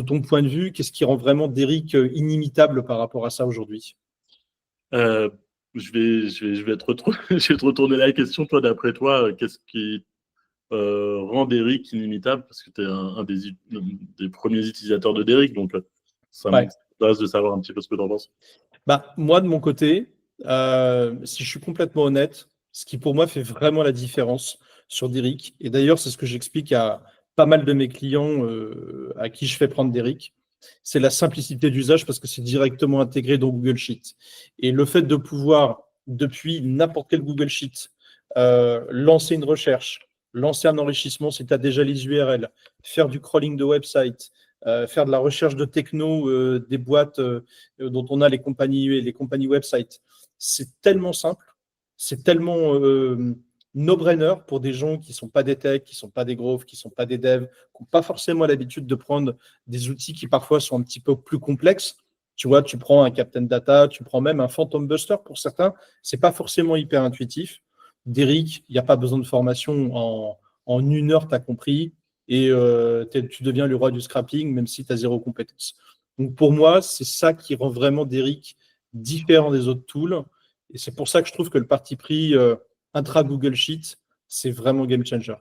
ton point de vue, qu'est-ce qui rend vraiment Derrick inimitable par rapport à ça aujourd'hui? Je vais je vais te retourner la question. Toi, d'après toi, qu'est-ce qui rend Derrick inimitable? Parce que tu es un des premiers utilisateurs de Derrick, donc ça Ouais. m'intéresse de savoir un petit peu ce que tu en penses. Bah, moi, de mon côté, si je suis complètement honnête, ce qui pour moi fait vraiment la différence sur Derrick, et d'ailleurs, c'est ce que j'explique à pas mal de mes clients à qui je fais prendre Derrick, c'est la simplicité d'usage parce que c'est directement intégré dans Google Sheet. Et le fait de pouvoir, depuis n'importe quel Google Sheet, lancer une recherche, lancer un enrichissement si tu as déjà les URL, faire du crawling de website, faire de la recherche de techno des boîtes dont on a les compagnies website. C'est tellement simple, c'est tellement no-brainer pour des gens qui ne sont pas des techs, qui ne sont pas des growth, qui ne sont pas des devs, qui n'ont pas forcément l'habitude de prendre des outils qui parfois sont un petit peu plus complexes. Tu vois, tu prends un Captain Data, tu prends même un Phantom Buster pour certains, c'est pas forcément hyper intuitif. Derrick, il n'y a pas besoin de formation. En 1 heure, tu as compris et tu deviens le roi du scrapping, même si tu as zéro compétence. Donc pour moi, c'est ça qui rend vraiment Derrick différent des autres tools. Et c'est pour ça que je trouve que le parti pris intra Google Sheet, c'est vraiment game changer.